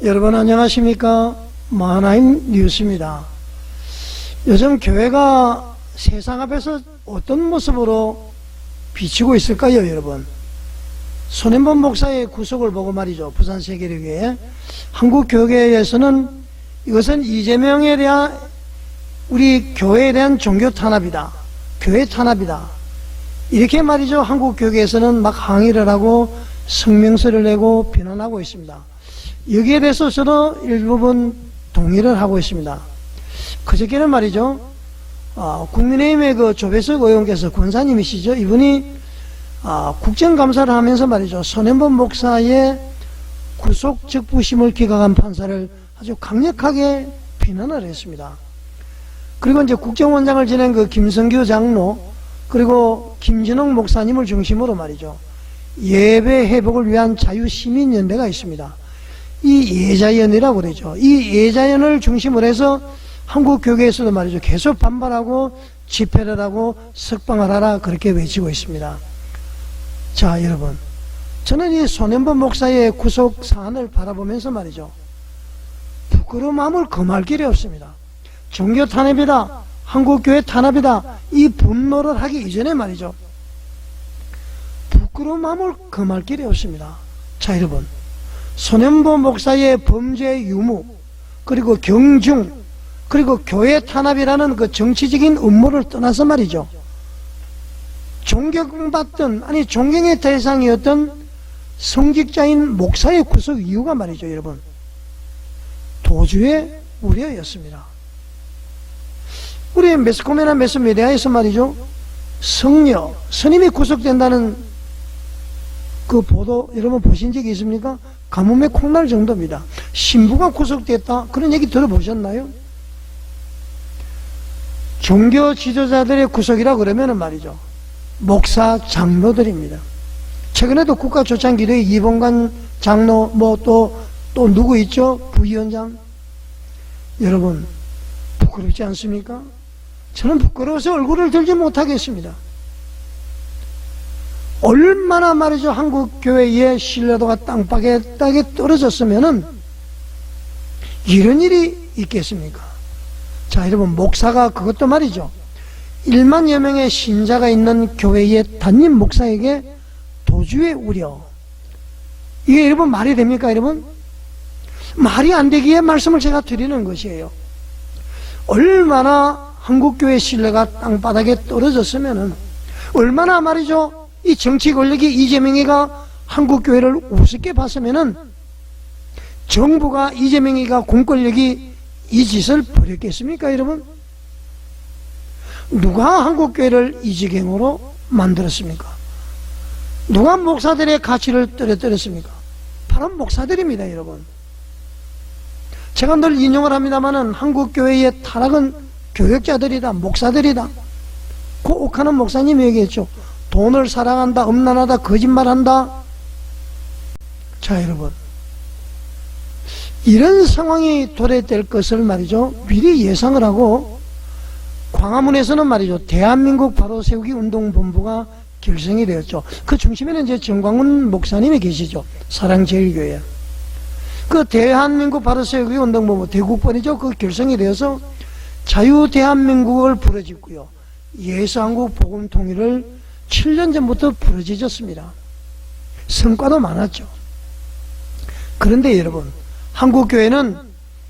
여러분 안녕하십니까? 마하나임 뉴스입니다. 요즘 교회가 세상 앞에서 어떤 모습으로 비치고 있을까요, 여러분? 손현범 목사의 구속을 보고 말이죠. 부산세계교회 한국교계에서는 이것은 이재명에 대한 우리 교회에 대한 종교 탄압이다, 교회 탄압이다, 이렇게 말이죠. 한국교계에서는 막 항의를 하고 성명서를 내고 비난하고 있습니다. 여기에 대해서 저도 일부분 동의를 하고 있습니다. 그저께는 말이죠, 국민의힘의 그 조배석 의원께서 권사님이시죠. 이분이 국정감사를 하면서 말이죠, 손현범 목사의 구속 적부심을 기각한 판사를 아주 강력하게 비난을 했습니다. 그리고 이제 국정원장을 지낸 그 김성규 장로, 그리고 김진홍 목사님을 중심으로 말이죠, 예배 회복을 위한 자유시민연대가 있습니다. 이 예자연이라고 그러죠. 이 예자연을 중심으로 해서 한국교계에서도 말이죠, 계속 반발하고 집회를 하고 석방을 하라, 그렇게 외치고 있습니다. 자, 여러분, 저는 이 손현범 목사의 구속 사안을 바라보면서 말이죠, 부끄러운 마음을 금할 길이 없습니다. 종교 탄압이다, 한국교회 탄압이다, 이 분노를 하기 이전에 말이죠, 부끄러운 마음을 금할 길이 없습니다. 자, 여러분, 손현범 목사의 범죄 유무, 그리고 경중, 그리고 교회 탄압이라는 그 정치적인 음모를 떠나서 말이죠, 존경받던, 아니 존경의 대상이었던 성직자인 목사의 구속 이유가 말이죠, 여러분, 도주의 우려였습니다. 우리 매스컴이나 매스미디어에서 말이죠, 성녀, 스님이 구속된다는 그 보도 여러분 보신 적이 있습니까? 가뭄에 콩날 정도입니다. 신부가 구속됐다, 그런 얘기 들어보셨나요? 종교 지도자들의 구속이라 그러면은 말이죠, 목사, 장로들입니다. 최근에도 국가조찬기도회 이봉관 장로, 뭐 또 누구 있죠? 부위원장. 여러분, 부끄럽지 않습니까? 저는 부끄러워서 얼굴을 들지 못하겠습니다. 얼마나 말이죠, 한국교회의 신뢰도가 땅바닥에 떨어졌으면은 이런 일이 있겠습니까? 자, 여러분, 목사가 그것도 말이죠, 1만여 명의 신자가 있는 교회의 담임 목사에게 도주의 우려, 이게 여러분 말이 됩니까, 여러분? 말이 안 되기에 말씀을 제가 드리는 것이에요. 얼마나 한국교회 신뢰가 땅바닥에 떨어졌으면은, 얼마나 말이죠, 이 정치 권력이 이재명이가 한국교회를 우습게 봤으면은 정부가, 이재명이가 공권력이 이 짓을 벌였겠습니까, 여러분? 누가 한국교회를 이지경으로 만들었습니까? 누가 목사들의 가치를 떨어뜨렸습니까? 바로 목사들입니다, 여러분. 제가 늘 인용을 합니다마는 한국교회의 타락은 교역자들이다, 목사들이다. 그 옥하는 목사님이 얘기했죠. 돈을 사랑한다, 음란하다, 거짓말한다. 자, 여러분, 이런 상황이 도래될 것을 말이죠, 미리 예상을 하고 광화문에서는 말이죠, 대한민국 바로세우기 운동본부가 결성이 되었죠. 그 중심에는 이제 정광훈 목사님이 계시죠. 사랑제일교회. 그 대한민국 바로세우기 운동본부, 대국본이죠. 그 결성이 되어서 자유대한민국을 부르짖고요, 예수한국 복음통일을 7년 전부터 부르짖었습니다. 성과도 많았죠. 그런데 여러분, 한국교회는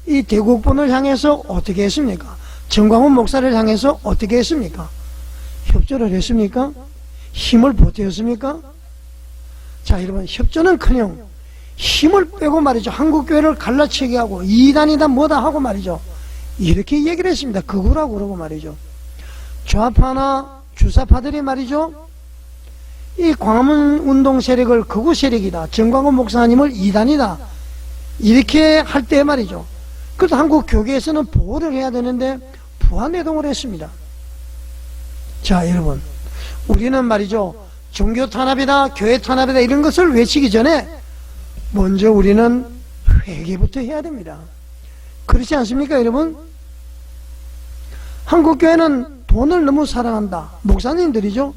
이 대국본을 향해서 어떻게 했습니까? 정광훈 목사를 향해서 어떻게 했습니까? 협조를 했습니까? 힘을 보태었습니까? 자, 여러분, 협조는커녕 힘을 빼고 말이죠, 한국교회를 갈라치게 하고 이단이다 뭐다 하고 말이죠, 이렇게 얘기를 했습니다. 극우라고 그러고 말이죠. 좌파나 주사파들이 말이죠, 이 광화문 운동 세력을 극우 세력이다, 정광훈 목사님을 이단이다, 이렇게 할 때 말이죠, 그래도 한국 교계에서는 보호를 해야 되는데 부안내동을 했습니다. 자, 여러분, 우리는 말이죠, 종교 탄압이다, 교회 탄압이다, 이런 것을 외치기 전에 먼저 우리는 회개부터 해야 됩니다. 그렇지 않습니까, 여러분? 한국교회는 돈을 너무 사랑한다, 목사님들이죠.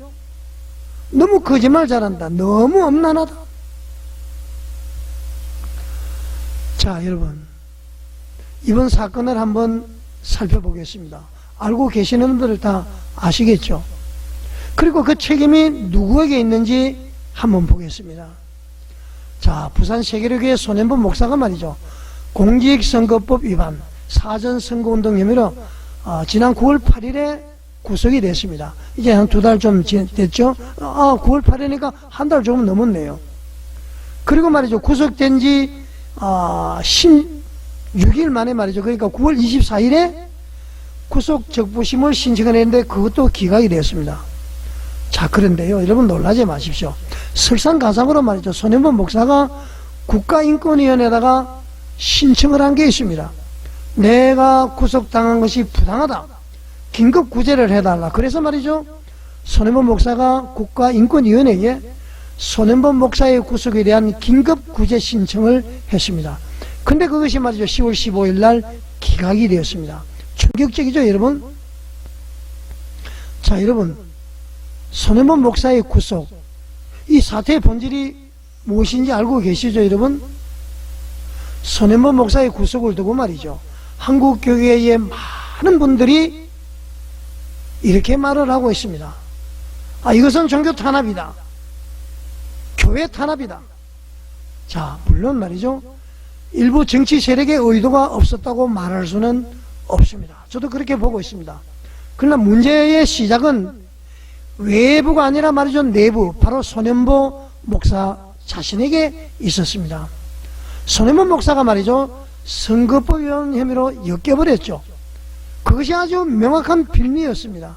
너무 거짓말 잘한다, 너무 음란하다. 자, 여러분, 이번 사건을 한번 살펴보겠습니다. 알고 계시는 분들 다 아시겠죠? 그리고 그 책임이 누구에게 있는지 한번 보겠습니다. 자, 부산 세계로교회 손현범 목사가 말이죠, 공직선거법 위반, 사전선거운동 혐의로 지난 9월 8일에 구속이 됐습니다. 이제 한 2달 좀 됐죠? 9월 8일이니까 한 달 조금 넘었네요. 그리고 말이죠, 구속된 지 16일 만에 말이죠, 그러니까 9월 24일에 구속 적부심을 신청을 했는데 그것도 기각이 됐습니다. 자, 그런데요, 여러분 놀라지 마십시오. 설상가상으로 말이죠, 손현범 목사가 국가인권위원회에다가 신청을 한 게 있습니다. 내가 구속당한 것이 부당하다, 긴급 구제를 해달라. 그래서 말이죠, 손현범 목사가 국가인권위원회에 손현범 목사의 구속에 대한 긴급 구제 신청을 했습니다. 근데 그것이 말이죠, 10월 15일 날 기각이 되었습니다. 충격적이죠, 여러분? 자, 여러분, 손현범 목사의 구속, 이 사태의 본질이 무엇인지 알고 계시죠, 여러분? 손현범 목사의 구속을 두고 말이죠, 한국 교회의 많은 분들이 이렇게 말을 하고 있습니다. 이것은 종교 탄압이다, 교회 탄압이다. 자, 물론 말이죠, 일부 정치 세력의 의도가 없었다고 말할 수는 없습니다. 저도 그렇게 보고 있습니다. 그러나 문제의 시작은 외부가 아니라 말이죠, 내부, 바로 손현범 목사 자신에게 있었습니다. 손현범 목사가 말이죠, 선거법 위반 혐의로 엮여버렸죠. 그것이 아주 명확한 빌미였습니다.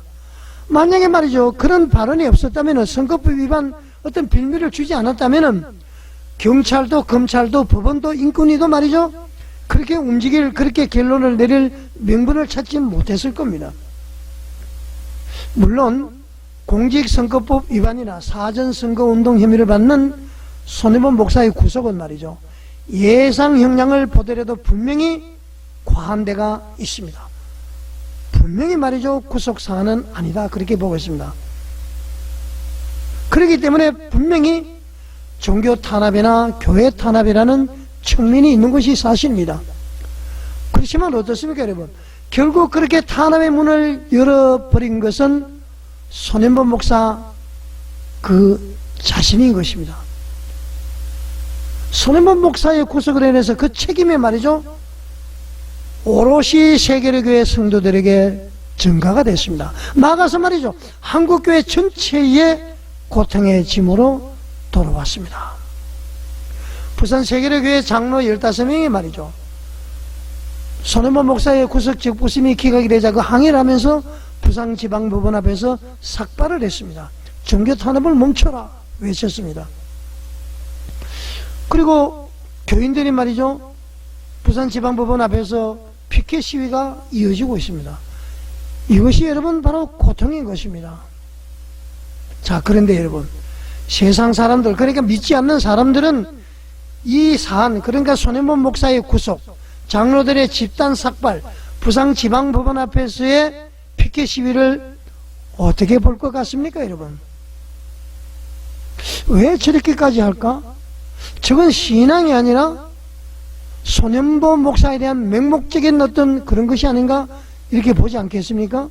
만약에 말이죠, 그런 발언이 없었다면, 선거법 위반 어떤 빌미를 주지 않았다면 경찰도 검찰도 법원도 인권위도 말이죠, 그렇게 움직일, 그렇게 결론을 내릴 명분을 찾지 못했을 겁니다. 물론 공직선거법 위반이나 사전선거운동 혐의를 받는 손현범 목사의 구속은 말이죠, 예상 형량을 보더라도 분명히 과한 데가 있습니다. 분명히 말이죠, 구속사안은 아니다, 그렇게 보고 있습니다. 그렇기 때문에 분명히 종교 탄압이나 교회 탄압이라는 측면이 있는 것이 사실입니다. 그렇지만 어떻습니까, 여러분? 결국 그렇게 탄압의 문을 열어버린 것은 손현범 목사 그 자신인 것입니다. 손현범 목사의 구속을 인해서 그 책임이 말이죠, 오롯이 세계로교회 성도들에게 전가가 됐습니다. 나아가서 말이죠, 한국교회 전체의 고통의 짐으로 돌아왔습니다. 부산 세계로교회 장로 15명이 말이죠, 손현범 목사의 구속 적부심이 기각이 되자 그 항의를 하면서 부산지방법원 앞에서 삭발을 했습니다. 종교 탄압을 멈춰라 외쳤습니다. 그리고 교인들이 말이죠, 부산지방법원 앞에서 피켓 시위가 이어지고 있습니다. 이것이 여러분 바로 고통인 것입니다. 자, 그런데 여러분, 세상 사람들, 그러니까 믿지 않는 사람들은 이 사안, 그러니까 손현범 목사의 구속, 장로들의 집단 삭발, 부산지방법원 앞에서의 피켓 시위를 어떻게 볼 것 같습니까, 여러분? 왜 저렇게까지 할까? 저건 신앙이 아니라 손현범 목사에 대한 맹목적인 어떤 그런 것이 아닌가, 이렇게 보지 않겠습니까?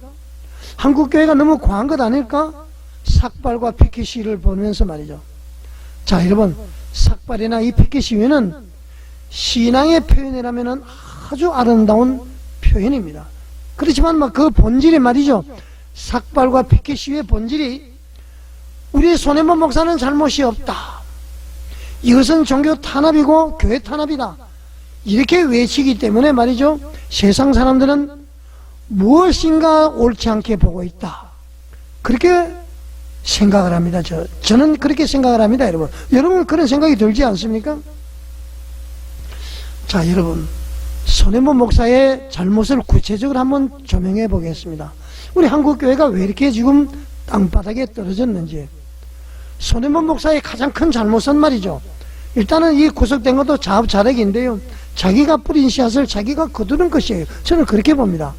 한국교회가 너무 과한 것 아닐까? 삭발과 피켓 시위를 보면서 말이죠. 자, 여러분, 삭발이나 이 피켓 시위는 신앙의 표현이라면 아주 아름다운 표현입니다. 그렇지만 그 본질이 말이죠, 삭발과 피켓 시위의 본질이 우리 손현범 목사는 잘못이 없다, 이것은 종교 탄압이고 교회 탄압이다, 이렇게 외치기 때문에 말이죠, 세상 사람들은 무엇인가 옳지 않게 보고 있다, 그렇게 생각을 합니다. 저는 그렇게 생각을 합니다. 여러분 그런 생각이 들지 않습니까? 자, 여러분, 손현범 목사의 잘못을 구체적으로 한번 조명해 보겠습니다. 우리 한국교회가 왜 이렇게 지금 땅바닥에 떨어졌는지. 손현범 목사의 가장 큰 잘못은 말이죠, 일단은 이 구속된 것도 자업자득인데요, 자기가 뿌린 씨앗을 자기가 거두는 것이에요. 저는 그렇게 봅니다.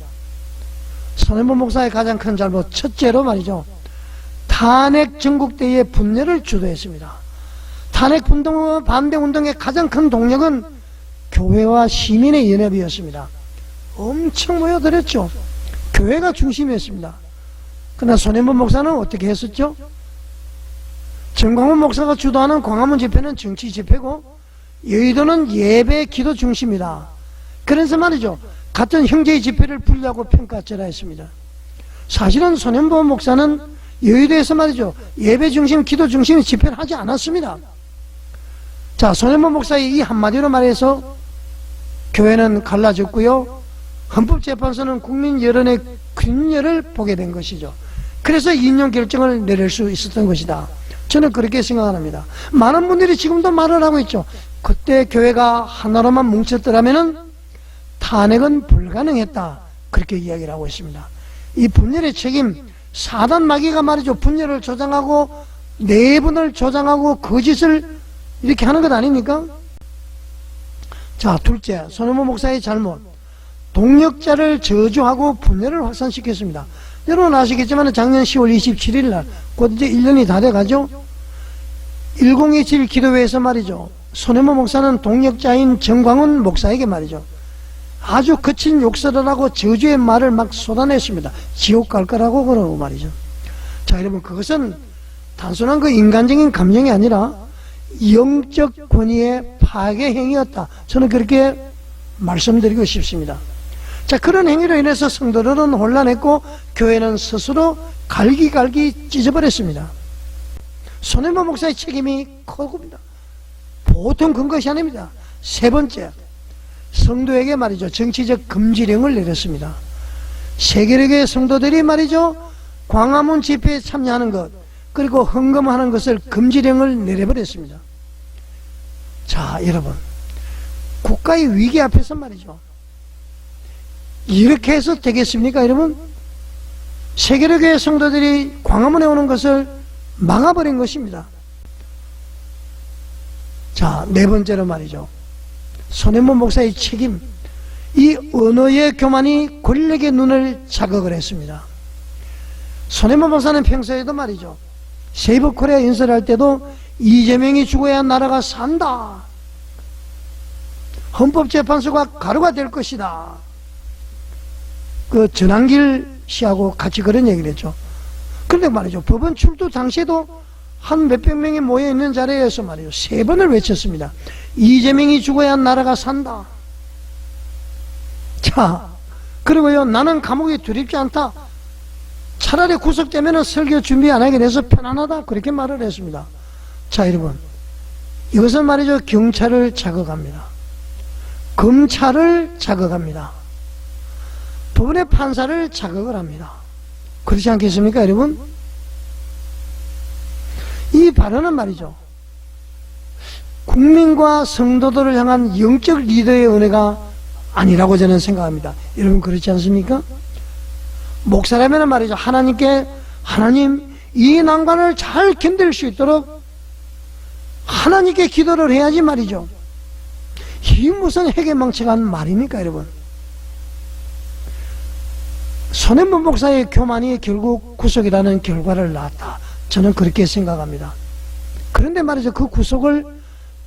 손현범 목사의 가장 큰 잘못, 첫째로 말이죠, 탄핵 전국대회의 분열을 주도했습니다. 탄핵 반대 운동의 가장 큰 동력은 교회와 시민의 연합이었습니다. 엄청 모여들었죠. 교회가 중심이었습니다. 그러나 손해범 목사는 어떻게 했었죠? 정광훈 목사가 주도하는 광화문 집회는 정치 집회고 여의도는 예배 기도 중심이다. 그래서 말이죠, 같은 형제의 집회를 불리하고 평가하라 했습니다. 사실은 손해범 목사는 여의도에서 말이죠, 예배 중심 기도 중심의 집회를 하지 않았습니다. 자, 손해범 목사의 이 한마디로 말해서 교회는 갈라졌고요, 헌법재판소는 국민 여론의 균열을 보게 된 것이죠. 그래서 인용 결정을 내릴 수 있었던 것이다. 저는 그렇게 생각합니다. 많은 분들이 지금도 말을 하고 있죠. 그때 교회가 하나로만 뭉쳤더라면 탄핵은 불가능했다. 그렇게 이야기를 하고 있습니다. 이 분열의 책임, 사단 마귀가 말이죠, 분열을 조장하고 내분을 조장하고 거짓을 이렇게 하는 것 아닙니까? 자, 둘째, 손해범 목사의 잘못, 동력자를 저주하고 분열을 확산시켰습니다. 여러분 아시겠지만 작년 10월 27일 날, 곧 이제 1년이 다 돼가죠. 1027 기도회에서 말이죠, 손해범 목사는 동력자인 정광훈 목사에게 말이죠, 아주 거친 욕설을 하고 저주의 말을 막 쏟아냈습니다. 지옥 갈 거라고 그러고 말이죠. 자, 여러분, 그것은 단순한 그 인간적인 감정이 아니라 영적 권위의 파괴 행위였다. 저는 그렇게 말씀드리고 싶습니다. 자, 그런 행위로 인해서 성도들은 혼란했고 교회는 스스로 갈기갈기 찢어버렸습니다. 손해범 목사의 책임이 크고입니다. 보통 큰 것이 아닙니다. 세 번째, 성도에게 말이죠, 정치적 금지령을 내렸습니다. 세계력의 성도들이 말이죠, 광화문 집회에 참여하는 것, 그리고 헌금하는 것을 금지령을 내려버렸습니다. 자, 여러분, 국가의 위기 앞에서 말이죠, 이렇게 해서 되겠습니까, 여러분? 세계력의 성도들이 광화문에 오는 것을 막아버린 것입니다. 자, 네 번째로 말이죠, 손해범 목사의 책임, 이 언어의 교만이 권력의 눈을 자극을 했습니다. 손해범 목사는 평소에도 말이죠, 세이버 코리아 연설할 때도 이재명이 죽어야 나라가 산다, 헌법재판소가 가루가 될 것이다, 그 전한길 씨하고 같이 그런 얘기를 했죠. 그런데 말이죠, 법원 출두 당시에도 한 몇백 명이 모여있는 자리에서 말이죠, 세 번을 외쳤습니다. 이재명이 죽어야 나라가 산다. 자, 그리고요, 나는 감옥이 두렵지 않다. 차라리 구속되면 설교 준비 안 하게 돼서 편안하다. 그렇게 말을 했습니다. 자, 여러분, 이것은 말이죠, 경찰을 자극합니다. 검찰을 자극합니다. 법원의 판사를 자극을 합니다. 그렇지 않겠습니까, 여러분? 이 발언은 말이죠, 국민과 성도들을 향한 영적 리더의 은혜가 아니라고 저는 생각합니다. 여러분 그렇지 않습니까? 목사라면 말이죠, 하나님 이 난관을 잘 견딜 수 있도록 하나님께 기도를 해야지 말이죠. 이 무슨 해계망측한 말입니까, 여러분? 손해범 목사의 교만이 결국 구속이라는 결과를 낳았다. 저는 그렇게 생각합니다. 그런데 말이죠, 그 구속을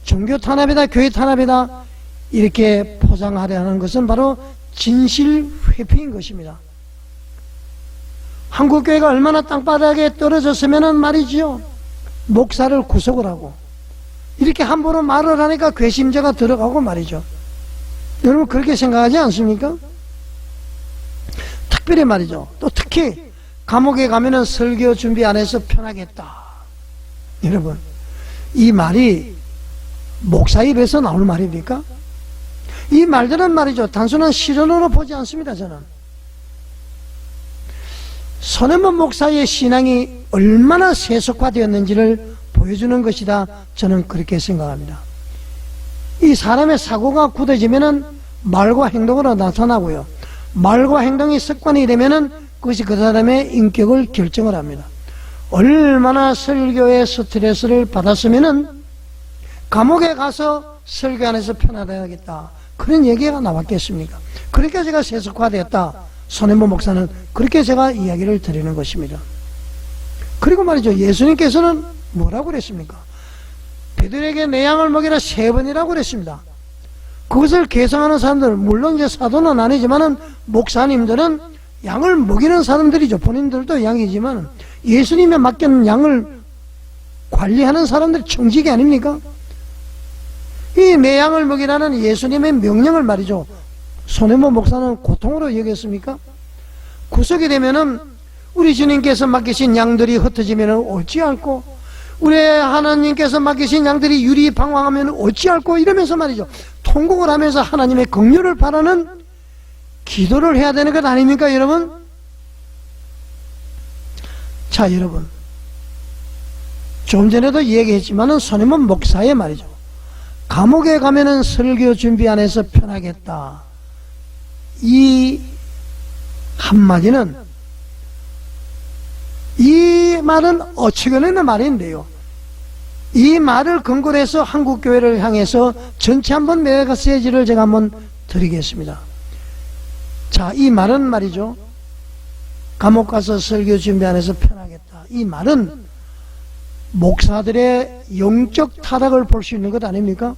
종교 탄압이다, 교회 탄압이다 이렇게 포장하려 하는 것은 바로 진실 회피인 것입니다. 한국교회가 얼마나 땅바닥에 떨어졌으면 말이지요, 목사를 구속을 하고 이렇게 함부로 말을 하니까 괘씸죄가 들어가고 말이죠. 여러분 그렇게 생각하지 않습니까? 특별히 말이죠, 또 특히 감옥에 가면은 설교 준비 안 해서 편하겠다. 여러분, 이 말이 목사 입에서 나올 말입니까? 이 말들은 말이죠, 단순한 실언으로 보지 않습니다. 저는 손해범 목사의 신앙이 얼마나 세속화되었는지를 보여주는 것이다. 저는 그렇게 생각합니다. 이 사람의 사고가 굳어지면은 말과 행동으로 나타나고요, 말과 행동이 습관이 되면은 그것이 그 사람의 인격을 결정을 합니다. 얼마나 설교에 스트레스를 받았으면은 감옥에 가서 설교 안에서 편하다야겠다, 그런 얘기가 나왔겠습니까? 그렇게 제가 세속화되었다, 손해범 목사는 그렇게 제가 이야기를 드리는 것입니다. 그리고 말이죠, 예수님께서는 뭐라고 그랬습니까? 배들에게 내 양을 먹이라 3번이라고 그랬습니다. 그것을 개성하는 사람들, 물론 이제 사도는 아니지만은 목사님들은 양을 먹이는 사람들이죠. 본인들도 양이지만 예수님의 맡겨놓은 양을 관리하는 사람들이 청직이 아닙니까? 이 내 양을 먹이라는 예수님의 명령을 말이죠. 손해모 목사는 고통으로 여겼습니까? 구속이 되면은 우리 주님께서 맡기신 양들이 흩어지면 어찌할꼬, 우리 하나님께서 맡기신 양들이 유리방황하면 어찌할꼬, 이러면서 말이죠. 통곡을 하면서 하나님의 긍휼을 바라는 기도를 해야 되는 것 아닙니까, 여러분? 자, 여러분, 좀 전에도 얘기했지만은 손해모 목사의 말이죠. 감옥에 가면은 설교 준비 안 해서 편하겠다. 이 한마디는, 이 말은 어치거리는 말인데요. 이 말을 근거로 해서 한국교회를 향해서 전체 한번 메시지를 제가 한번 드리겠습니다. 자, 이 말은 말이죠. 감옥 가서 설교 준비 안 해서 편하겠다. 이 말은 목사들의 영적 타락을 볼 수 있는 것 아닙니까?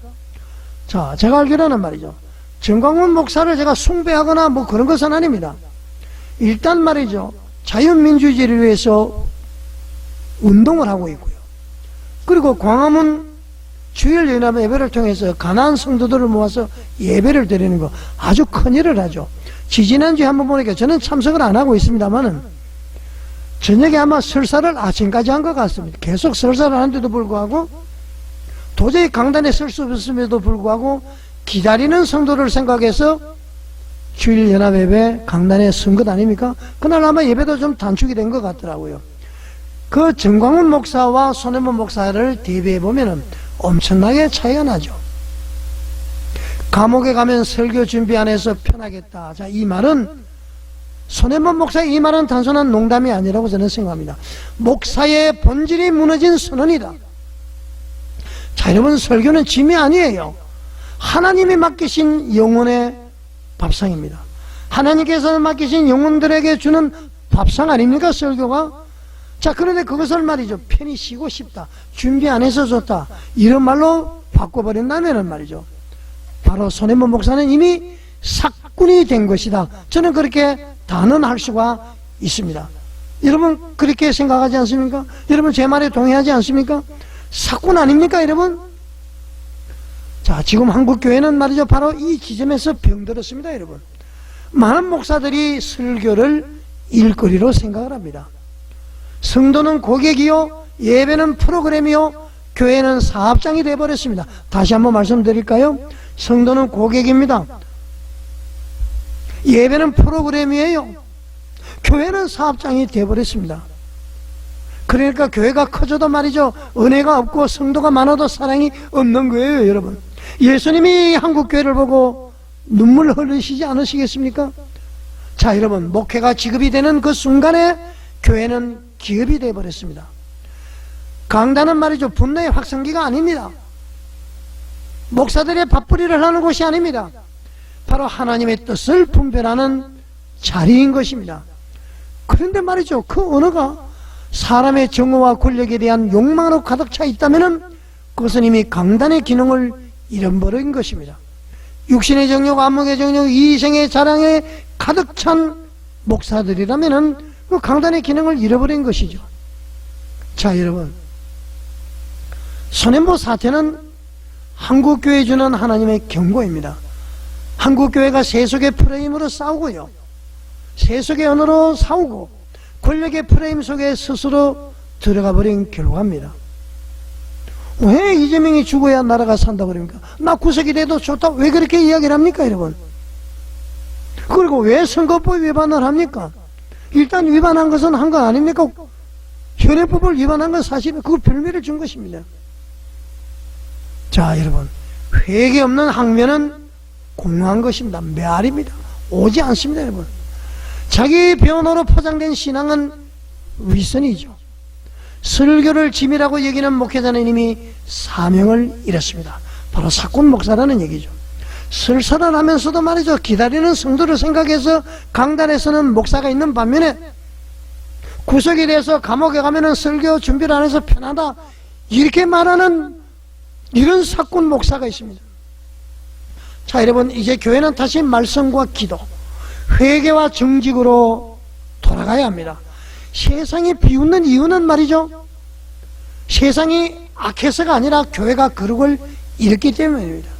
자, 제가 알기로는 말이죠. 정광훈 목사를 제가 숭배하거나 뭐 그런 것은 아닙니다. 일단 말이죠. 자유민주주의를 위해서 운동을 하고 있고요. 그리고 광화문 주일연합 예배를 통해서 가난한 성도들을 모아서 예배를 드리는 거 아주 큰 일을 하죠. 지지난주에 한번 보니까 저는 참석을 안 하고 있습니다만은 저녁에 아마 설사를 아침까지 한 것 같습니다. 계속 설사를 하는데도 불구하고 도저히 강단에 설 수 없음에도 불구하고 기다리는 성도를 생각해서 주일 연합 예배 강단에 선 것 아닙니까? 그날 아마 예배도 좀 단축이 된 것 같더라고요. 그 정광훈 목사와 손해모 목사를 대비해 보면은 엄청나게 차이가 나죠. 감옥에 가면 설교 준비 안 해서 편하겠다. 자, 이 말은 손해모 목사의 이 말은 단순한 농담이 아니라고 저는 생각합니다. 목사의 본질이 무너진 선언이다. 자, 여러분, 설교는 짐이 아니에요. 하나님이 맡기신 영혼의 밥상입니다. 하나님께서 맡기신 영혼들에게 주는 밥상 아닙니까, 설교가? 자, 그런데 그것을 말이죠. 편히 쉬고 싶다, 준비 안 해서 좋다, 이런 말로 바꿔버린다면 말이죠. 바로 손해모 목사는 이미 사꾼이 된 것이다. 저는 그렇게 단언할 수가 있습니다. 여러분 그렇게 생각하지 않습니까? 여러분 제 말에 동의하지 않습니까? 사꾼 아닙니까, 여러분? 자, 지금 한국교회는 말이죠. 바로 이 지점에서 병들었습니다, 여러분. 많은 목사들이 설교를 일거리로 생각을 합니다. 성도는 고객이요, 예배는 프로그램이요, 교회는 사업장이 되어버렸습니다. 다시 한번 말씀드릴까요? 성도는 고객입니다. 예배는 프로그램이에요. 교회는 사업장이 되어버렸습니다. 그러니까 교회가 커져도 말이죠, 은혜가 없고 성도가 많아도 사랑이 없는 거예요, 여러분. 예수님이 한국교회를 보고 눈물 흘리시지 않으시겠습니까? 자, 여러분, 목회가 직업이 되는 그 순간에 교회는 기업이 되어버렸습니다. 강단은 말이죠, 분노의 확성기가 아닙니다. 목사들의 밥벌이를 하는 곳이 아닙니다. 바로 하나님의 뜻을 분별하는 자리인 것입니다. 그런데 말이죠, 그 언어가 사람의 정오와 권력에 대한 욕망으로 가득 차 있다면 그것은 이미 강단의 기능을 잃어버린 것입니다. 육신의 정욕, 안목의 정욕, 이생의 자랑에 가득 찬 목사들이라면 그 강단의 기능을 잃어버린 것이죠. 자, 여러분, 손해모 사태는 한국교회에 주는 하나님의 경고입니다. 한국교회가 세속의 프레임으로 싸우고요, 세속의 언어로 싸우고 권력의 프레임 속에 스스로 들어가 버린 결과입니다. 왜 이재명이 죽어야 나라가 산다고 그럽니까? 나 구속이 돼도 좋다, 왜 그렇게 이야기를 합니까, 여러분? 그리고 왜 선거법 위반을 합니까? 일단 위반한 것은 한 거 아닙니까? 현행법을 위반한 건 사실은 그걸 별미를 준 것입니다. 자, 여러분, 회개 없는 항면은 공허한 것입니다. 메아리입니다. 오지 않습니다, 여러분. 자기 변호로 포장된 신앙은 위선이죠. 설교를 짐이라고 여기는 목회자는 이미 사명을 잃었습니다. 바로 사꾼 목사라는 얘기죠. 설설을 하면서도 말이죠, 기다리는 성도를 생각해서 강단에서는 목사가 있는 반면에 구속이 돼서 감옥에 가면은 설교 준비를 안 해서 편하다, 이렇게 말하는 이런 사꾼 목사가 있습니다. 자, 여러분, 이제 교회는 다시 말씀과 기도, 회개와 정직으로 돌아가야 합니다. 세상이 비웃는 이유는 말이죠, 세상이 악해서가 아니라 교회가 거룩을 잃었기 때문입니다.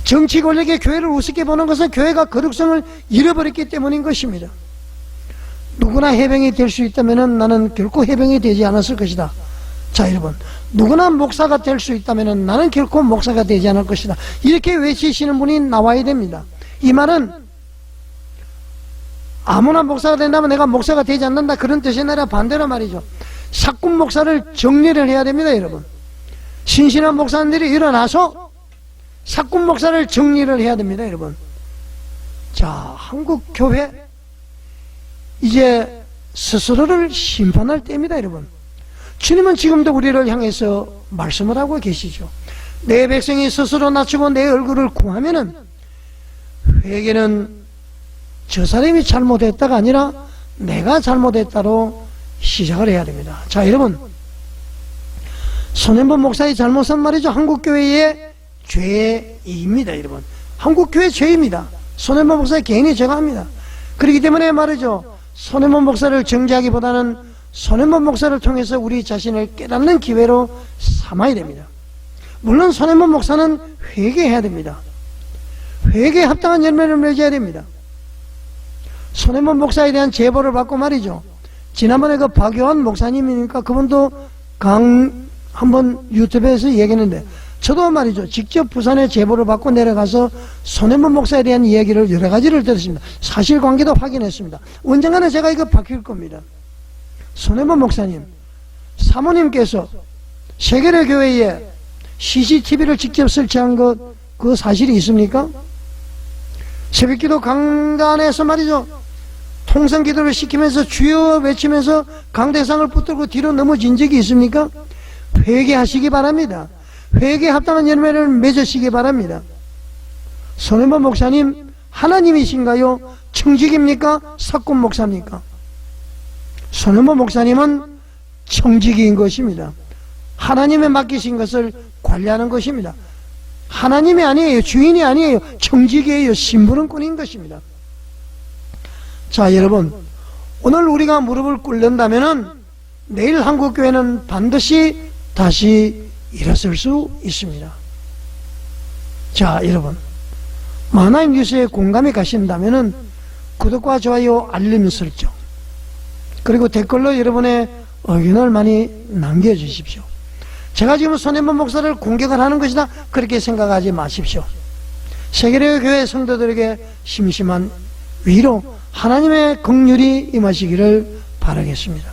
정치 권력의 교회를 우습게 보는 것은 교회가 거룩성을 잃어버렸기 때문인 것입니다. 누구나 해병이 될 수 있다면 나는 결코 해병이 되지 않았을 것이다. 자, 여러분, 누구나 목사가 될 수 있다면 나는 결코 목사가 되지 않을 것이다. 이렇게 외치시는 분이 나와야 됩니다. 이 말은 아무나 목사가 된다면 내가 목사가 되지 않는다, 그런 뜻이 아니라 반대로 말이죠. 사꾼 목사를 정리를 해야 됩니다, 여러분. 신실한 목사님들이 일어나서 사꾼 목사를 정리를 해야 됩니다, 여러분. 자, 한국 교회 이제 스스로를 심판할 때입니다, 여러분. 주님은 지금도 우리를 향해서 말씀을 하고 계시죠. 내 백성이 스스로 낮추고 내 얼굴을 구하면은, 회개는 저 사람이 잘못했다가 아니라 내가 잘못했다로 시작을 해야 됩니다. 자, 여러분, 손현범 목사의 잘못은 말이죠, 한국교회의 죄입니다, 여러분. 한국교회 죄입니다. 손현범 목사의 개인이 죄가 합니다. 그렇기 때문에 말이죠, 손현범 목사를 정죄하기보다는 손현범 목사를 통해서 우리 자신을 깨닫는 기회로 삼아야 됩니다. 물론 손현범 목사는 회개해야 됩니다. 회개에 합당한 열매를 맺어야 됩니다. 손현범 목사에 대한 제보를 받고 말이죠, 지난번에 그 박요한 목사님이니까 그분도 한번 유튜브에서 얘기했는데, 저도 말이죠, 직접 부산에 제보를 받고 내려가서 손현범 목사에 대한 이야기를 여러 가지를 들었습니다. 사실관계도 확인했습니다. 언젠가는 제가 이거 밝힐 겁니다. 손현범 목사님, 사모님께서 세계로 교회에 CCTV를 직접 설치한 그 사실이 있습니까? 새벽기도 강단에서 말이죠, 통성기도를 시키면서 주여 외치면서 강대상을 붙들고 뒤로 넘어진 적이 있습니까? 회개하시기 바랍니다. 회개에 합당한 열매를 맺으시기 바랍니다. 손현범 목사님, 하나님이신가요? 청직입니까? 사꾼 목사입니까? 손현범 목사님은 청지기인 것입니다. 하나님에 맡기신 것을 관리하는 것입니다. 하나님이 아니에요. 주인이 아니에요. 청지기예요. 심부름꾼인 것입니다. 자, 여러분, 오늘 우리가 무릎을 꿇는다면 내일 한국교회는 반드시 다시 일어설 수 있습니다. 자, 여러분, 하나님 뉴스에 공감이 가신다면 구독과 좋아요, 알림 설정, 그리고 댓글로 여러분의 의견을 많이 남겨주십시오. 제가 지금 손현범 목사를 공격을 하는 것이다, 그렇게 생각하지 마십시오. 세계로 교회 성도들에게 심심한 위로, 하나님의 긍휼이 임하시기를 바라겠습니다.